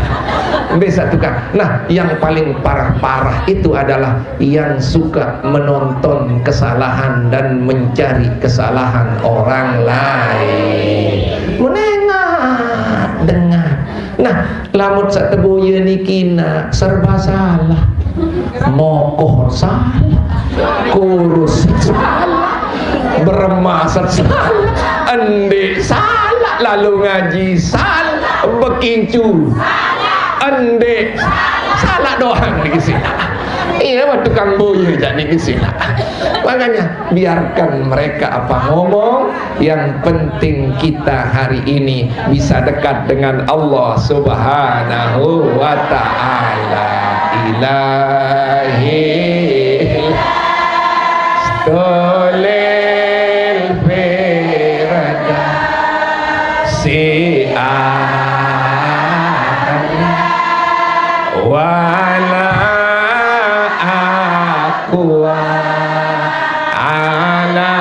Mbe sak tukang. Nah, yang paling parah-parah itu adalah yang suka menonton kesalahan dan mencari kesalahan orang lain. Menengah dengar. Nah, lamun sak tebuye nikina serba salah. Mokoh salah. Kurus salah. Bermasat salah, ende salah, lalu ngaji salah, bekincu ende salah doang di sini. Iya, tukang boye jadi di sini. Makanya biarkan mereka apa ngomong, yang penting kita hari ini bisa dekat dengan Allah Subhanahu wa ta'ala. Ilahi Stolel Verada Si Wala Aqua Ala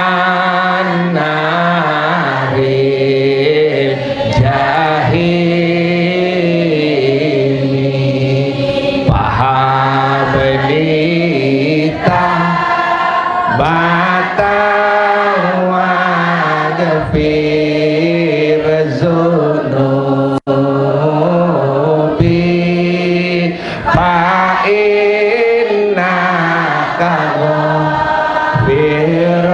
Naril Jahili Pahabelita Batawa Gafir Zunubi Fa'inna Kamu Firozambi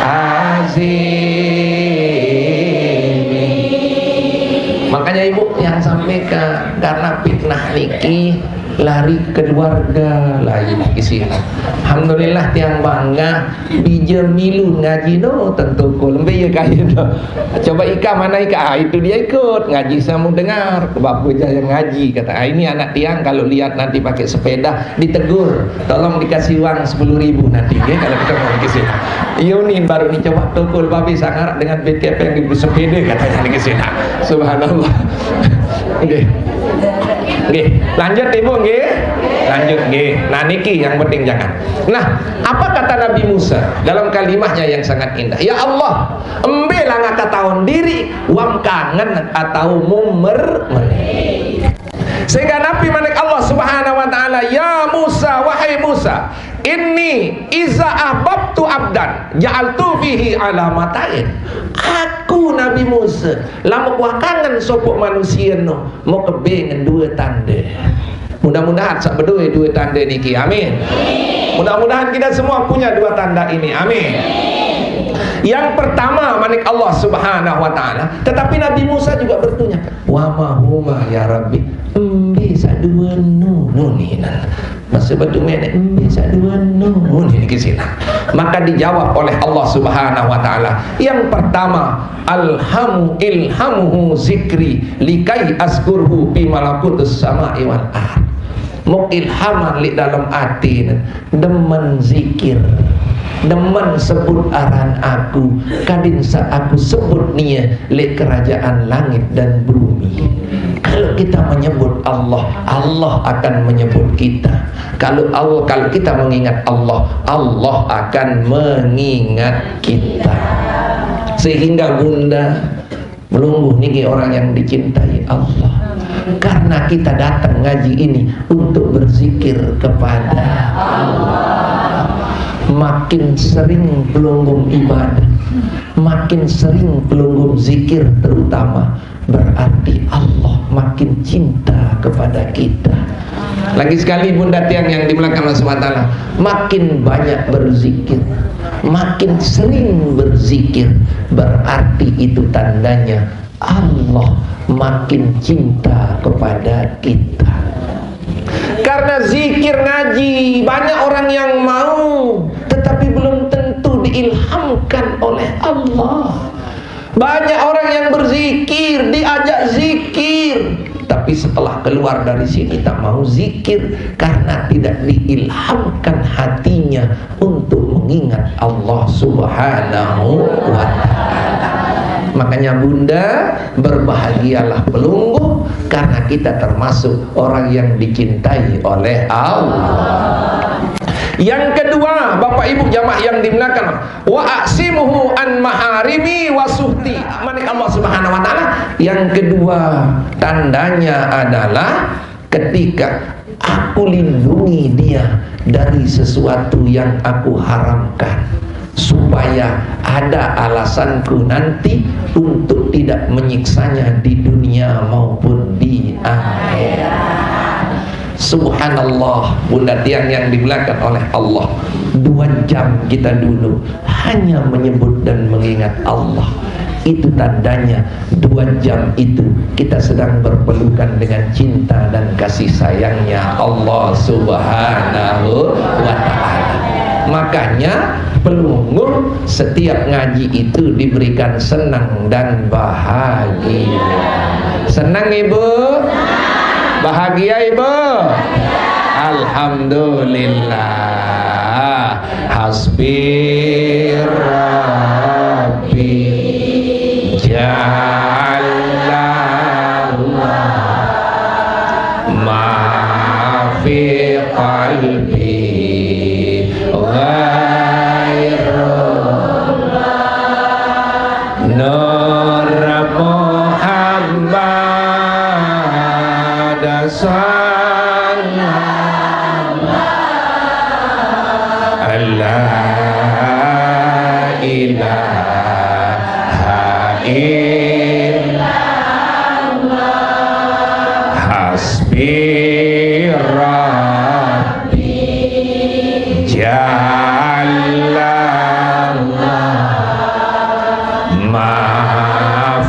Azimi. Makanya ibu yang sampaikan karena fitnah niki lari keluarga lain isi. Alhamdulillah tiang bangga bija milu ngaji no tentu kolombe ya kaya do. Coba Ika mana Ika? Itu dia ikut ngaji sama dengar bapak yang ngaji kata ini anak tiang kalau lihat nanti pakai sepeda ditegur tolong dikasih uang 10.000 nanti ya kalau kita mau ke sini. Iya nih baru nih coba tukul babi sangarak dengan BKP yang di sepeda katanya di sini. Subhanallah. Oke. Nggih, lanjut Ibu nggih. Lanjut nggih. Nah niki yang penting jangan. Nah, apa kata Nabi Musa dalam kalimatnya yang sangat indah? Ya Allah, embela ngakataon diri wam kangen atau mumer. Sehingga Nabi manik Allah Subhanahu wa taala, ya Musa, wahai Musa, inni inni iza ahbabtu abdan ja'altu fihi alamatain. Aku Nabi Musa lama wakangan sopok manusia no mau kebengen dua tanda. Mudah-mudahan sak berdua dua tanda niki, amin. Mudah-mudahan kita semua punya dua tanda ini, amin. Yang pertama manik Allah Subhanahu wa taala, tetapi Nabi Musa juga bertanya, wa ma huma ya Rabbi? Bisa dua nuninan. Masa batu menek bisa dua nunin ke sini. Maka dijawab oleh Allah Subhanahu wa taala. Yang pertama, ilhamuhu zikri likai askurhu fi malakutus sama'i wal ard. Mok ilhaman li dalam hati demen zikir, demen sebut aran aku, kadin sa aku sebut nia li kerajaan langit dan bumi. Kalau kita menyebut Allah, Allah akan menyebut kita. Kalau kita mengingat Allah, Allah akan mengingat kita. Sehingga Bunda melungguh niki orang yang dicintai Allah. Karena kita datang ngaji ini untuk berzikir kepada Allah. Makin sering pelunggung ibadah, makin sering pelunggung zikir terutama, berarti Allah makin cinta kepada kita. Lagi sekali Bunda tiang yang dimulakan Allah SWT, makin banyak berzikir, makin sering berzikir, berarti itu tandanya Allah makin cinta kepada kita. Karena zikir ngaji banyak orang yang mau, tetapi belum tentu diilhamkan oleh Allah. Banyak orang yang berzikir, diajak zikir, tapi setelah keluar dari sini tak mau zikir karena tidak diilhamkan hatinya untuk mengingat Allah Subhanahu wa ta'ala. Makanya Bunda, berbahagialah pelungguh karena kita termasuk orang yang dicintai oleh Allah. Yang kedua, Bapak Ibu jamaah yang dimuliakan, wa aksimuhu an maharimi wa suhti. Manik Allah Subhanahu wa taala. Yang kedua, tandanya adalah ketika aku lindungi dia dari sesuatu yang aku haramkan, supaya ada alasanku nanti untuk tidak menyiksanya di dunia maupun di akhirat. Subhanallah, Bunda tiang yang dimuliakan oleh Allah, 2 jam kita dulu hanya menyebut dan mengingat Allah. Itu tandanya 2 jam itu kita sedang berpelukan dengan cinta dan kasih sayangnya Allah Subhanahu wa ta'ala. Makanya pelungguh setiap ngaji itu diberikan senang dan bahagia. Senang Ibu? Bahagia Ibu? Alhamdulillah. Hasbi Rabbi Ja'alallah ma fi qalbi Nur Muhammad sallallahu la ilaha illallah hasbi rabbi ma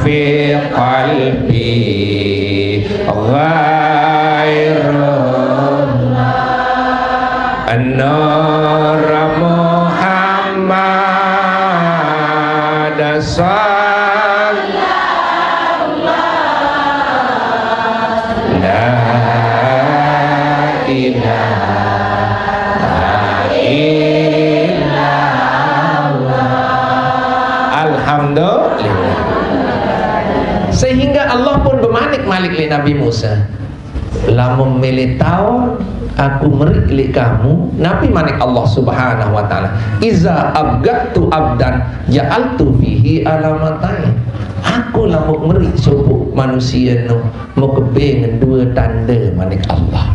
fi qalbi ghairullah an-nur Muhammad sallallahu la ilaha illallah. Alhamdulillah. Sehingga Allah pun bermalik-malik li Nabi Musa, lamun milih tahu aku merik li kamu. Nabi manik Allah Subhanahu wa ta'ala, iza abgattu abdan ja'altu fihi alamatain. Aku lamun merik sopo manusia no mau kebengen 2 tanda manik Allah.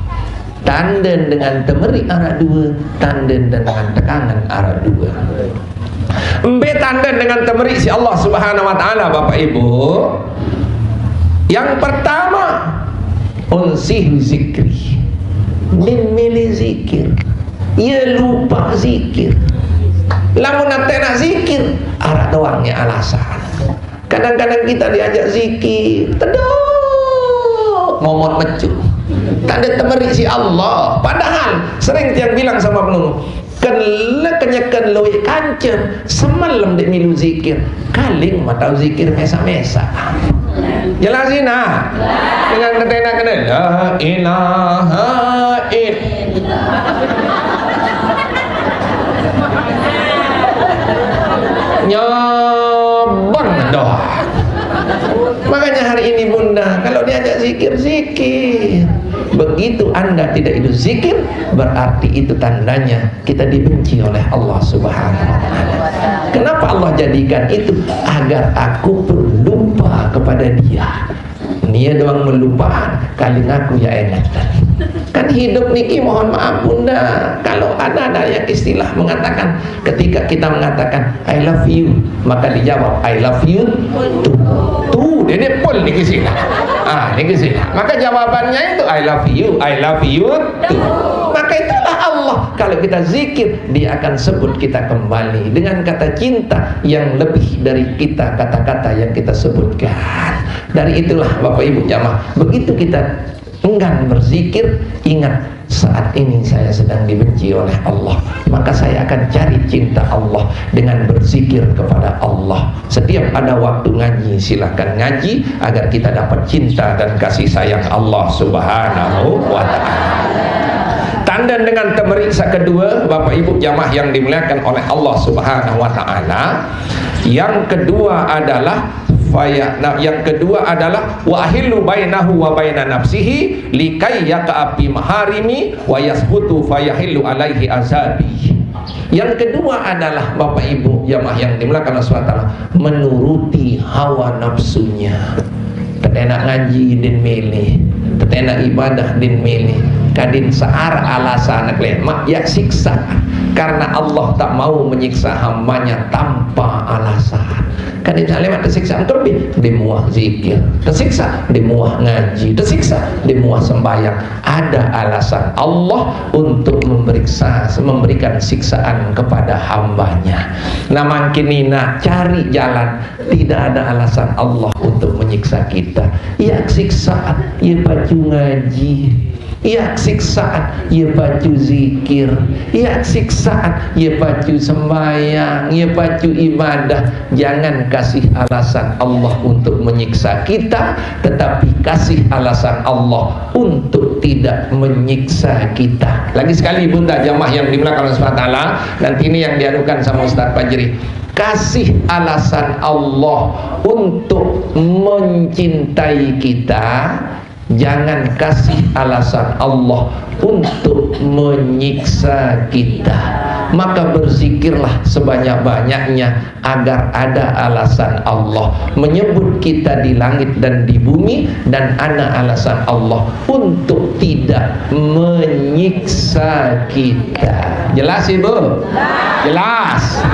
Tanden dengan temerik arah dua, tanden dengan tekanan arah dua. Embe tanden dengan temerik si Allah Subhanahu wa taala, Bapak Ibu. Yang pertama, unsih zikri. Min milih zikir. Ia lupa zikir. Lamun nate nak zikir, arah doangnya alasan. Kadang-kadang kita diajak zikir, tedok, momot mecu. Tak ada temerik si Allah. Padahal sering tiang bilang sama penunggu, kenyekan loe kancen semalam dek milu zikir, kaling matau zikir mesa-mesa. Jelasin ah. Dengan ketena kena la ilaha illallah. Nyobor doa. Makanya hari ini Bunda, kalau diajak zikir, zikir. Begitu Anda tidak itu zikir, berarti itu tandanya kita dibenci oleh Allah Subhanahu wa taala. Kenapa Allah jadikan itu? Agar aku berlupa kepada Dia. Dia doang melupakan, kali ngaku ya enak. Kan hidup niki, mohon maaf Bunda, kalau ada yang istilah mengatakan, ketika kita mengatakan I love you, maka dijawab I love you tuh ini pun niki sila. Niki sila. Maka jawabannya itu I love you tuh. Maka itulah Allah. Kalau kita zikir, Dia akan sebut kita kembali dengan kata cinta yang lebih dari kita kata-kata yang kita sebutkan. Dari itulah Bapak Ibu jamaah, begitu kita enggan berzikir, ingat saat ini saya sedang dibenci oleh Allah, maka saya akan cari cinta Allah dengan berzikir kepada Allah. Setiap ada waktu ngaji, silahkan ngaji agar kita dapat cinta dan kasih sayang Allah Subhanahu wa ta'ala. Tanda dengan temeriksa kedua, Bapak Ibu jamaah yang dimuliakan oleh Allah Subhanahu wa ta'ala, yang kedua adalah wa ahillu bainahu wa baina nafsihi likai yaqabi maharimi wa yasbutu fayahillu alaihi azabi. Yang kedua adalah Bapak Ibu jamaah yang dimuliakan Allah SWT, menuruti hawa nafsunya. Tetenak ngaji din milih, tetenak ibadah din milih, kadin sear alasan mak ya siksa, karena Allah tak mau menyiksa hambanya tanpa alasan. Kadin lewat tersiksa lebih dimuah zikir, tersiksa dimuah ngaji, tersiksa dimuah sembahyang. Ada alasan Allah untuk memberikan siksaan kepada hambanya. Nah makin nina cari jalan, tidak ada alasan Allah untuk menyiksa kita. Ya siksaan, ya baju ngaji, ya siksaan, ya baju zikir, ya siksaan, ya baju sembahyang, ya baju ibadah. Jangan kasih alasan Allah untuk menyiksa kita, tetapi kasih alasan Allah untuk tidak menyiksa kita. Lagi sekali Bunda jamaah yang dimuliakan Allah SWT, nanti ini yang diadukan sama Ustaz Fajri. Kasih alasan Allah untuk mencintai kita, jangan kasih alasan Allah untuk menyiksa kita. Maka berzikirlah sebanyak-banyaknya agar ada alasan Allah menyebut kita di langit dan di bumi, dan ada alasan Allah untuk tidak menyiksa kita. Jelas Ibu? Jelas.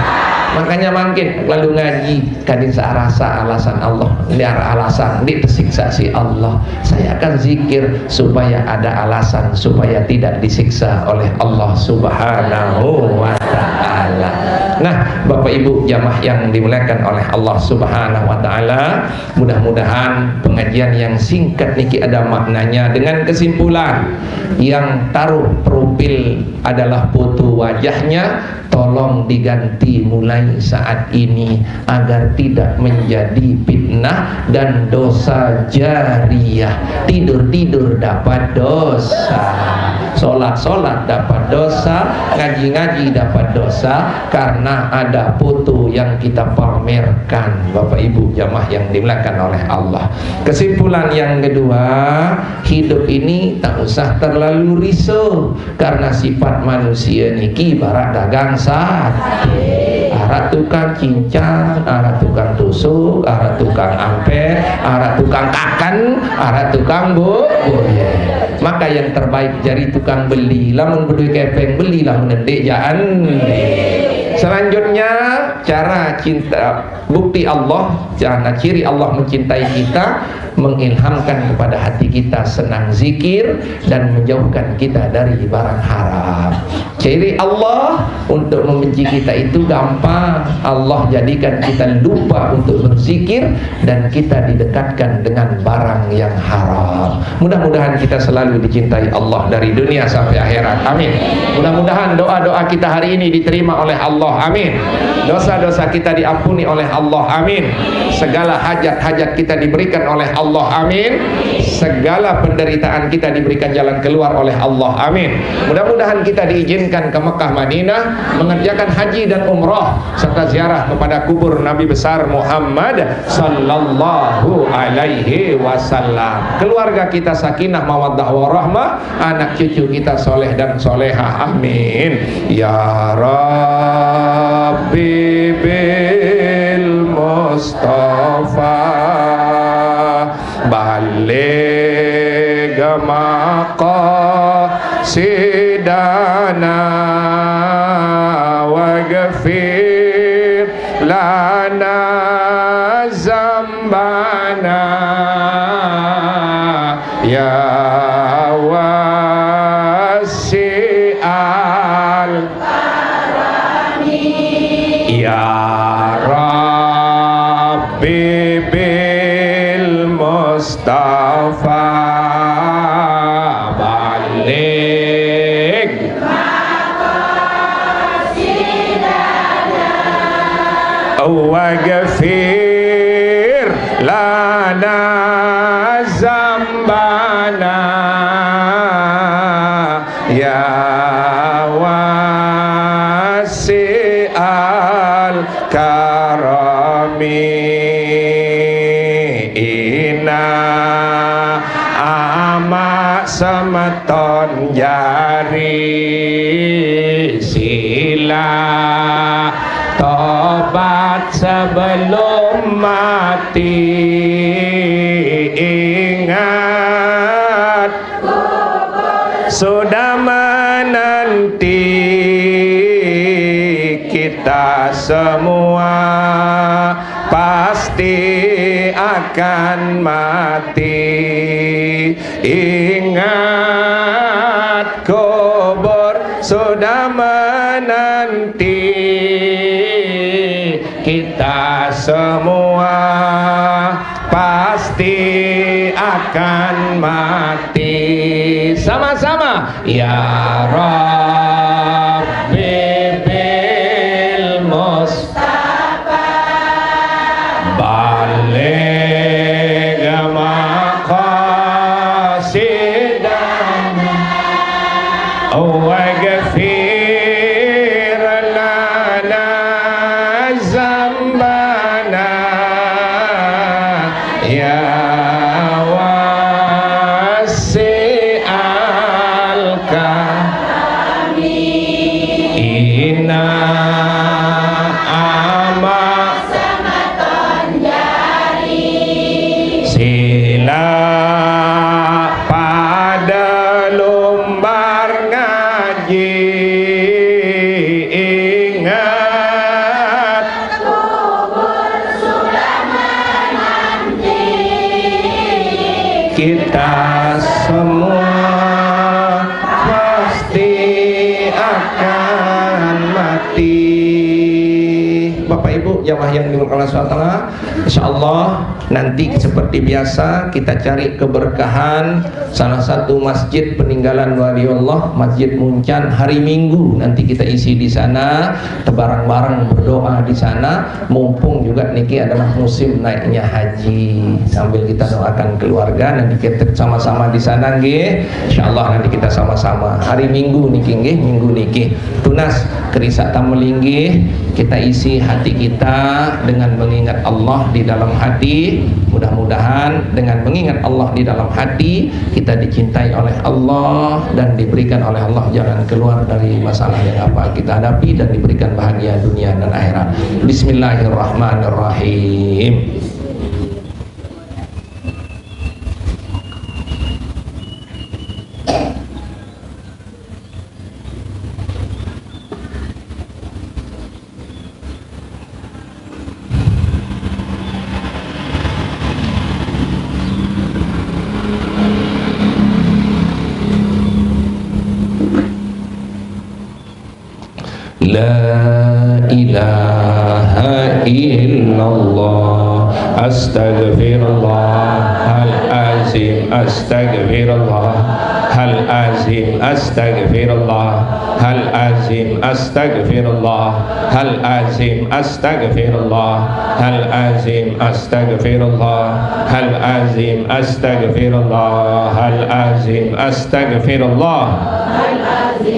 Makanya makin lalu ngaji kadin searasa alasan Allah, ini alasan ini tersiksa si Allah. Saya akan zikir supaya ada alasan supaya tidak disiksa oleh Allah Subhanahu wa ta'ala. Nah Bapak Ibu jamaah yang dimuliakan oleh Allah Subhanahu wa ta'ala, mudah-mudahan pengajian yang singkat niki ada maknanya. Dengan kesimpulan, yang taruh profil adalah foto wajahnya, tolong diganti mulai saat ini agar tidak menjadi fitnah dan dosa jariyah. Tidur-tidur dapat dosa, sholat-sholat dapat dosa, ngaji-ngaji dapat dosa, karena ada foto yang kita pamerkan. Bapak Ibu jamaah yang dimuliakan oleh Allah, kesimpulan yang kedua, hidup ini tak usah terlalu risau, karena sifat manusia niki ibarat dagang sate. Arah tukang cincang, arah tukang tusuk, arah tukang ampe, arah tukang kakan, arah tukang boye. Maka yang terbaik jari tukang beli, lamun berdui kepeng belilah menendek jaan. Selanjutnya cara cinta, bukti Allah, cara ciri Allah mencintai kita, mengilhamkan kepada hati kita senang zikir dan menjauhkan kita dari barang haram. Ciri Allah untuk membenci kita itu gampang. Allah jadikan kita lupa untuk berzikir dan kita didekatkan dengan barang yang haram. Mudah-mudahan kita selalu dicintai Allah dari dunia sampai akhirat. Amin. Mudah-mudahan doa-doa kita hari ini diterima oleh Allah. Amin. Dosa-dosa kita diampuni oleh Allah. Amin. Segala hajat-hajat kita diberikan oleh Allah. Amin. Segala penderitaan kita diberikan jalan keluar oleh Allah. Amin. Mudah-mudahan kita diizinkan ke Mekah Madinah mengerjakan haji dan umrah serta ziarah kepada kubur Nabi besar Muhammad sallallahu alaihi wasallam. Keluarga kita sakinah mawaddah warahmah, anak cucu kita soleh dan solehah. Amin. Ya Rabbi bil Mustafa baligh maqasidana waghfir lana zambana ya wasi'al ya Rabbi bil Mustafa balik waghfir lana zambana ya wasi'al karami semeton jari sila tobat sebelum mati, ingat sudah menanti kita semua pasti akan mati. Ingat kubur sudah menanti kita semua pasti akan mati. Sama-sama ya Rabbi bil Mustafa balik waghfir lana zambana ya wasi'al karami inna ama samaton jari sila ingat kubur sudah menanti kita semua pasti akan mati. Bapak Ibu jamaah yang dimuliakan Allah SWT, insyaallah nanti seperti biasa kita cari keberkahan salah satu masjid peninggalan waliullah, Masjid Muncan. Hari Minggu nanti kita isi di sana, bareng-bareng berdoa di sana. Mumpung juga niki adalah musim naiknya haji, sambil kita doakan keluarga, nanti kita sama-sama di sana nggih. Insyaallah nanti kita sama-sama hari Minggu niki nggih, Minggu niki tunas kerisa tamelinggih, kita isi hati kita dengan mengingat Allah di dalam hati. Mudah-mudahan dengan mengingat Allah di dalam hati kita dicintai oleh Allah dan diberikan oleh Allah jalan keluar dari masalah yang apa kita hadapi dan diberikan bahagia dunia dan akhirat. Bismillahirrahmanirrahim. La ilaha illallah, astaghfirullahal-azim, astaghfirullahal-azim, astaghfirullahal-azim, astaghfirullahal-azim, astaghfirullahal-azim, astaghfirullahal-azim, astaghfirullahal-azim,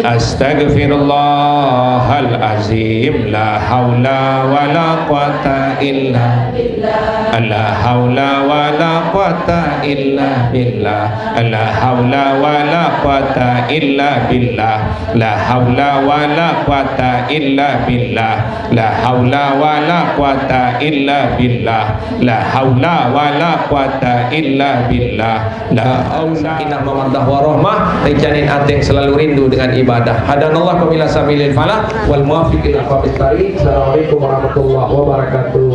astaghfirullahal-azim, la haula wala quwata illa billah, la haula wala quwata illa billah, la haula wala quwata illa billah, la haula wala quwata illa billah, la haula wala quwata illa billah, la haula wala quwata illa billah, la haula inna mawaddah warahmah. Janin ateng selalu rindu dengan ibadah. Hadanallah qabila sabilil falah wal muwaffiq ila aqwamit thariq. Assalamualaikum warahmatullahi wabarakatuh.